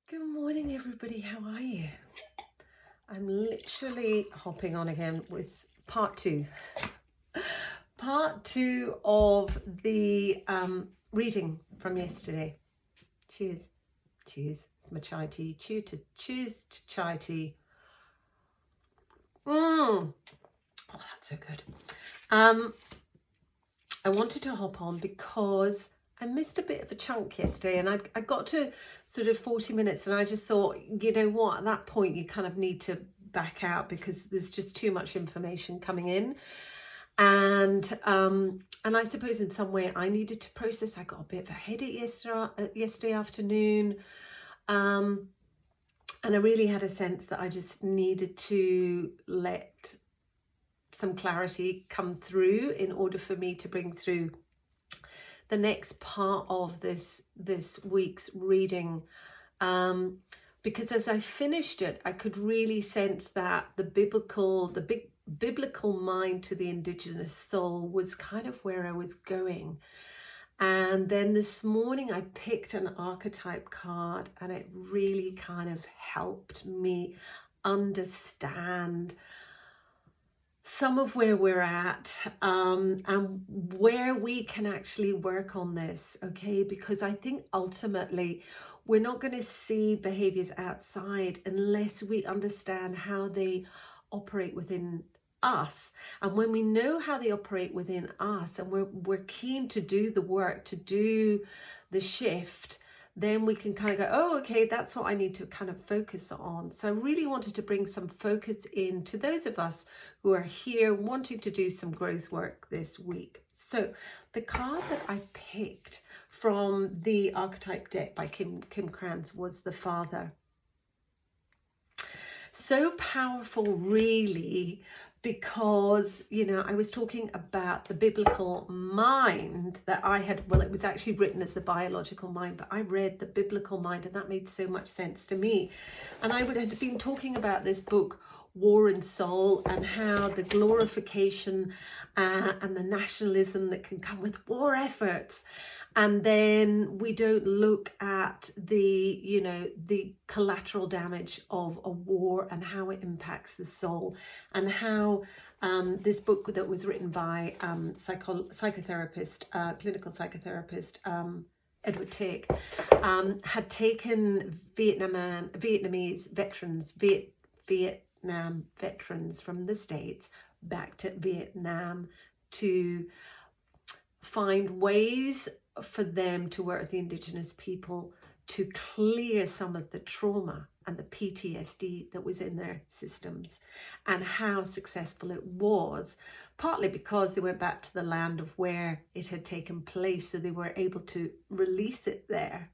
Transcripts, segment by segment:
Good morning, everybody. How are you? I'm literally hopping on again with part two. Part two of the reading from yesterday. Cheers. Cheers. It's my chai tea. Cheers to chai tea. Oh, that's so good. I wanted to hop on because I missed a bit of a chunk yesterday, and I got to sort of 40 minutes and I just thought, you know what, at that point you kind of need to back out because there's just too much information coming in. And I suppose in some way I needed to process. I got a bit of a headache yesterday afternoon. And I really had a sense that I just needed to let some clarity come through in order for me to bring through the next part of this week's reading, because as I finished it, I could really sense that the big biblical mind to the Indigenous soul was kind of where I was going. And then this morning I picked an archetype card, and it really kind of helped me understand some of where we're at, and where we can actually work on this, okay? Because I think ultimately we're not going to see behaviors outside unless we understand how they operate within us. And when we know how they operate within us, and we're keen to do the work, to do the shift, then we can kind of go, oh, okay, that's what I need to kind of focus on. So I really wanted to bring some focus in to those of us who are here wanting to do some growth work this week. So the card that I picked from the Archetype deck by Kim Krantz was the Father. So powerful, really, because, you know, I was talking about the biblical mind that I had, well, it was actually written as the biological mind, but I read the biblical mind and that made so much sense to me. And I had been talking about this book, War and Soul, and how the glorification and the nationalism that can come with war efforts. And then we don't look at the collateral damage of a war and how it impacts the soul, and how this book that was written by psychotherapist, clinical psychotherapist Edward Tick, had taken Vietnamese veterans, Vietnam veterans from the States back to Vietnam to find ways for them to work with the Indigenous people to clear some of the trauma and the PTSD that was in their systems, and how successful it was, partly because they went back to the land of where it had taken place, so they were able to release it there.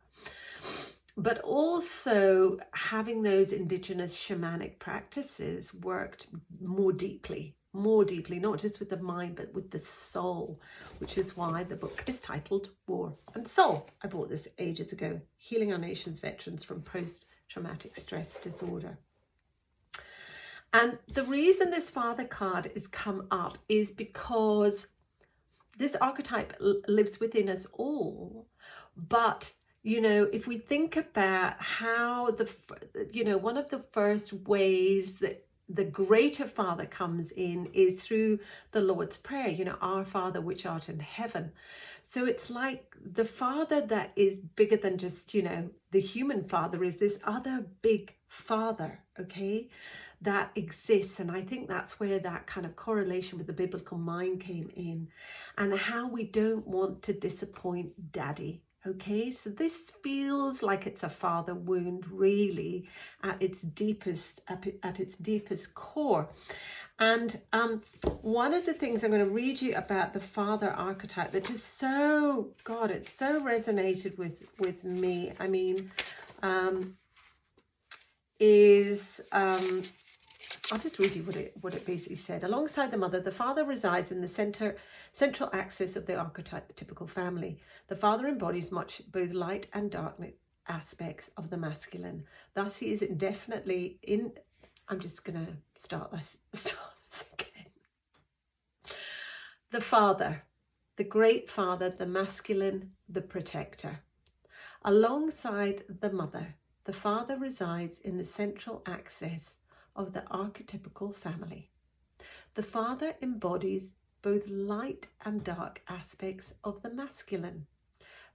But also having those Indigenous shamanic practices worked more deeply, not just with the mind, but with the soul, which is why the book is titled War and Soul. I bought this ages ago, Healing Our Nation's Veterans from Post-Traumatic Stress Disorder. And the reason this Father card has come up is because this archetype lives within us all. But, you know, if we think about how one of the first ways that the greater Father comes in is through the Lord's Prayer, you know, our Father which art in heaven. So it's like the Father that is bigger than just, you know, the human Father is this other big Father, okay, that exists. And I think that's where that kind of correlation with the biblical mind came in, and how we don't want to disappoint Daddy. Okay, so this feels like it's a father wound, really, at its deepest core. And one of the things I'm going to read you about the Father archetype that just it so resonated with me. I mean, I'll just read you what it basically said. Alongside the mother, the father resides in the central axis of the archetypical family. The father embodies much both light and dark aspects of the masculine. Thus, he is indefinitely in. I'm just going to start this again. The father, the great father, the masculine, the protector. Alongside the mother, The father resides in the central axis of the archetypical family. The father embodies both light and dark aspects of the masculine.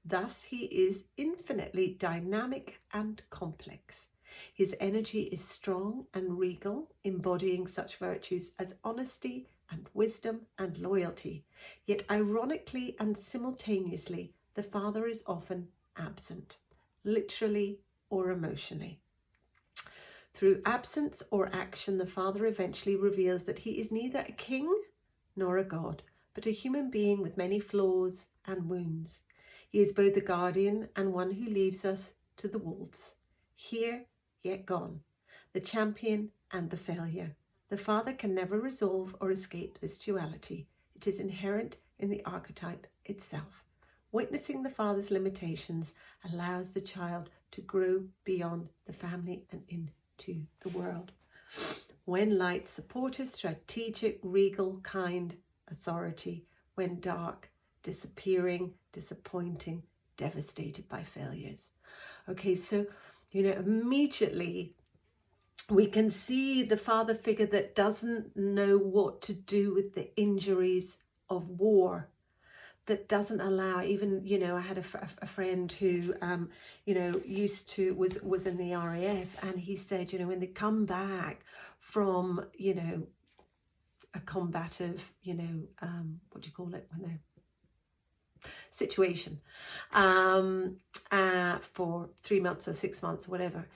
Thus, he is infinitely dynamic and complex. His energy is strong and regal, embodying such virtues as honesty and wisdom and loyalty. Yet, ironically and simultaneously, the father is often absent, literally or emotionally. Through absence or action, the father eventually reveals that he is neither a king nor a god, but a human being with many flaws and wounds. He is both the guardian and one who leaves us to the wolves. Here, yet gone, the champion and the failure. The father can never resolve or escape this duality. It is inherent in the archetype itself. Witnessing the father's limitations allows the child to grow beyond the family and into the world. When light, supportive, strategic, regal, kind, authority. When dark, disappearing, disappointing, devastated by failures. Okay, so, immediately we can see the father figure that doesn't know what to do with the injuries of war, that doesn't allow even, I had a friend who, was in the RAF, and he said, when they come back from, a combative, what do you call it when they're situation for 3 months or 6 months or whatever,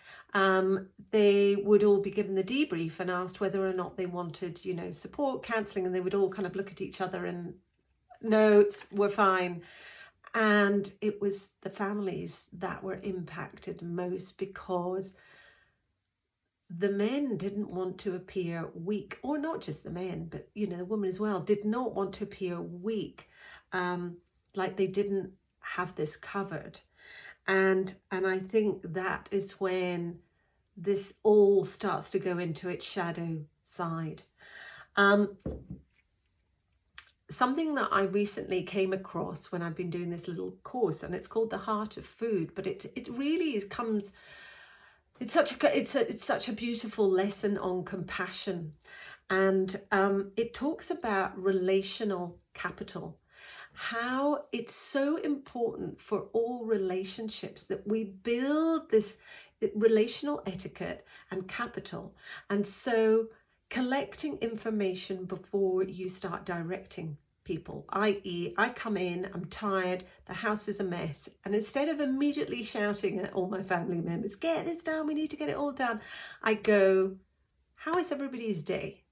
they would all be given the debrief and asked whether or not they wanted, support, counselling, and they would all kind of look at each other and no, we're fine. And it was the families that were impacted most, because the men didn't want to appear weak, or not just the men, but the women as well did not want to appear weak, like they didn't have this covered. And I think that is when this all starts to go into its shadow side. Something that I recently came across when I've been doing this little course, and it's called The Heart of Food, but it really comes, it's such a beautiful lesson on compassion, and it talks about relational capital, how it's so important for all relationships that we build this relational etiquette and capital. And so collecting information before you start directing people, i.e. I come in, I'm tired, the house is a mess, and instead of immediately shouting at all my family members, get this done, we need to get it all done, I go, how is everybody's day?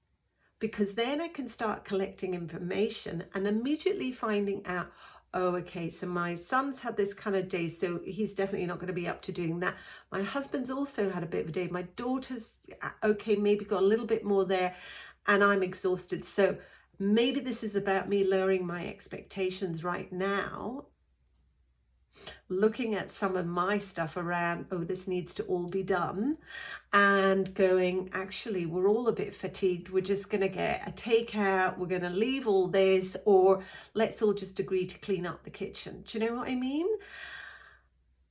Because then I can start collecting information and immediately finding out, oh, okay, so my son's had this kind of day, so he's definitely not going to be up to doing that. My husband's also had a bit of a day. My daughter's, okay, maybe got a little bit more there, and I'm exhausted. So maybe this is about me lowering my expectations right now, looking at some of my stuff around, oh, this needs to all be done, and going, actually, we're all a bit fatigued. We're just going to get a takeout. We're going to leave all this, or let's all just agree to clean up the kitchen. Do you know what I mean?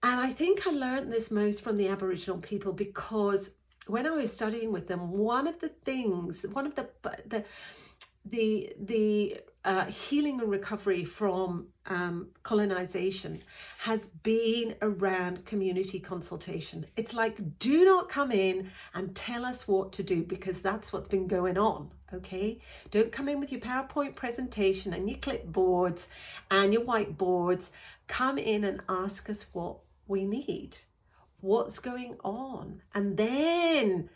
And I think I learned this most from the Aboriginal people, because when I was studying with them, one of the healing and recovery from colonization has been around community consultation. It's like, do not come in and tell us what to do, because that's what's been going on, okay? Don't come in with your PowerPoint presentation and your clipboards and your whiteboards. Come in and ask us what we need, what's going on, and then,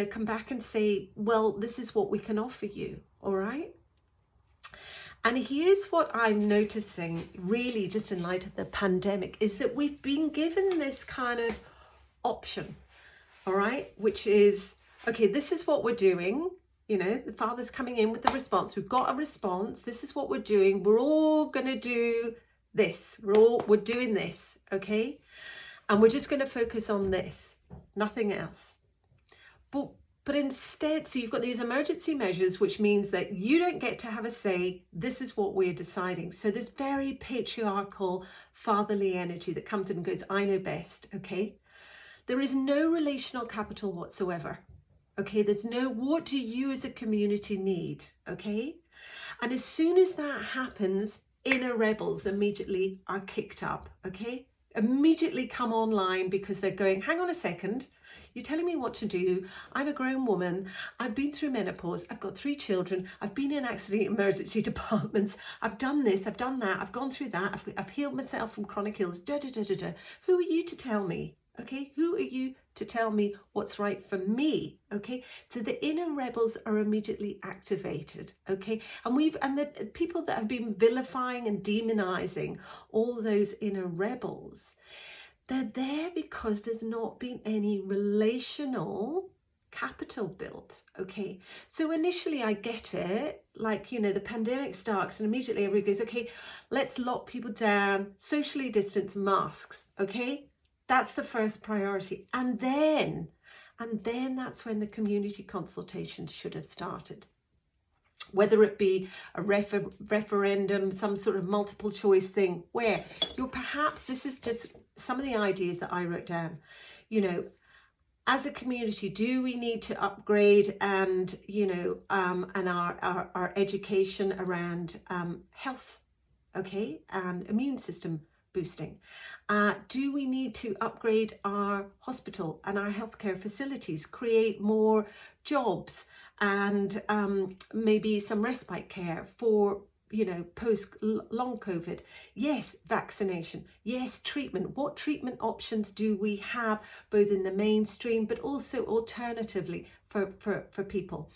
come back and say, well, this is what we can offer you, all right? And here's what I'm noticing, really, just in light of the pandemic, is that we've been given this kind of option, all right, which is, okay, this is what we're doing. The father's coming in with the response. We've got a response. This is what we're doing. We're all going to do this. We're doing this, okay? And we're just going to focus on this, nothing else. But instead, so you've got these emergency measures, which means that you don't get to have a say. This is what we're deciding. So this very patriarchal, fatherly energy that comes in and goes, I know best, okay? There is no relational capital whatsoever. Okay, there's no, what do you as a community need? Okay, and as soon as that happens, inner rebels immediately are kicked up. Okay, immediately come online because they're going, hang on a second, you're telling me what to do. I'm a grown woman. I've been through menopause. I've got 3 children. I've been in accident emergency departments. I've done this. I've done that. I've gone through that. I've healed myself from chronic illness. Da, da, da, da, da. Who are you to tell me? Okay, who are you to tell me what's right for me? Okay, so the inner rebels are immediately activated. Okay, and the people that have been vilifying and demonizing all those inner rebels, they're there because there's not been any relational capital built. Okay, so initially I get it, like, you know, the pandemic starts and immediately everybody goes, okay, let's lock people down, socially distance, masks. Okay, that's the first priority. And then that's when the community consultation should have started. Whether it be a referendum, some sort of multiple choice thing, where you're perhaps, this is just some of the ideas that I wrote down, you know, as a community, do we need to upgrade and, you know, and our education around health, okay, and immune system boosting? Do we need to upgrade our hospital and our healthcare facilities, create more jobs and maybe some respite care for, you know, post long COVID? Yes, vaccination. Yes, treatment. What treatment options do we have, both in the mainstream but also alternatively for people?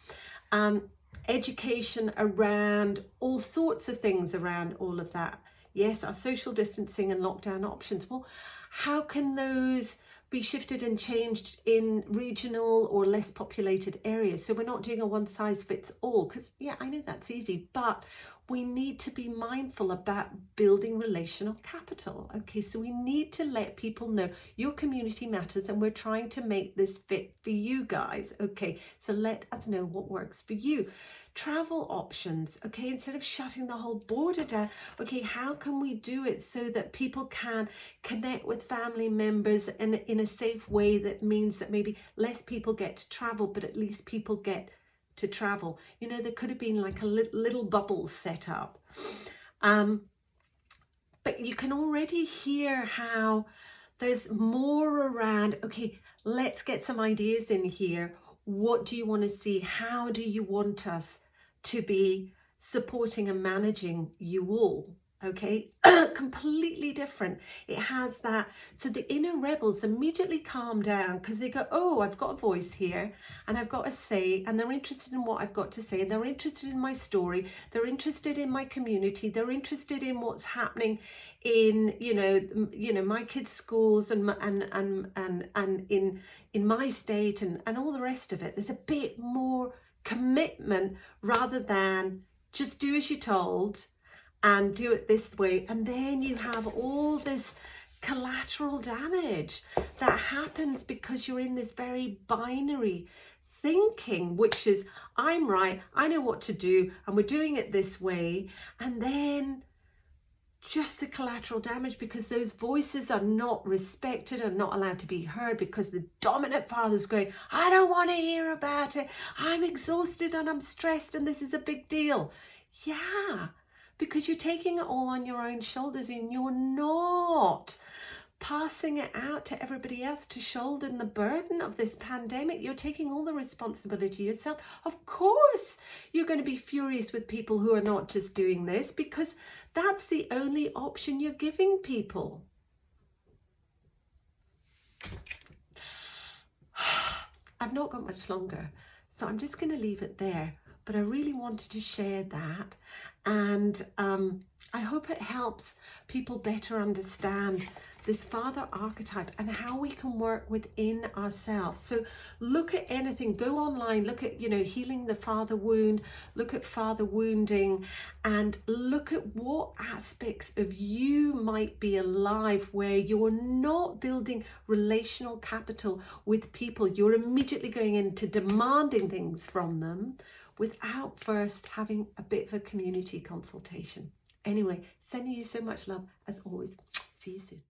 Education around all sorts of things around all of that. Yes, our social distancing and lockdown options. Well, how can those be shifted and changed in regional or less populated areas? So we're not doing a one size fits all, because yeah, I know that's easy, but we need to be mindful about building relational capital. Okay, so we need to let people know your community matters and we're trying to make this fit for you guys. Okay, so let us know what works for you. Travel options, okay, instead of shutting the whole border down, okay, how can we do it so that people can connect with family members in a safe way that means that maybe less people get to travel, but at least people get to travel? You know, there could have been like a little bubble set up. But you can already hear how there's more around, okay, let's get some ideas in here. What do you want to see? How do you want us to be supporting and managing you all? Okay, completely different. It has that. So the inner rebels immediately calm down because they go, oh, I've got a voice here and I've got a say, and they're interested in what I've got to say. They're interested in my story. They're interested in my community. They're interested in what's happening in, you know, my kids' schools and in my state and all the rest of it. There's a bit more commitment rather than just do as you're told and do it this way. And then you have all this collateral damage that happens because you're in this very binary thinking, which is, I'm right, I know what to do, and we're doing it this way. And then just the collateral damage because those voices are not respected and not allowed to be heard because the dominant father's going, I don't want to hear about it. I'm exhausted and I'm stressed and this is a big deal. Yeah, because you're taking it all on your own shoulders and you're not passing it out to everybody else to shoulder the burden of this pandemic. You're taking all the responsibility yourself. Of course, you're going to be furious with people who are not just doing this because that's the only option you're giving people. I've not got much longer, so I'm just going to leave it there. But I really wanted to share that, and I hope it helps people better understand this father archetype and how we can work within ourselves. So look at anything, go online, look at, you know, healing the father wound, look at father wounding, and look at what aspects of you might be alive where you're not building relational capital with people. You're immediately going into demanding things from them without first having a bit of a community consultation. Anyway, sending you so much love as always. See you soon.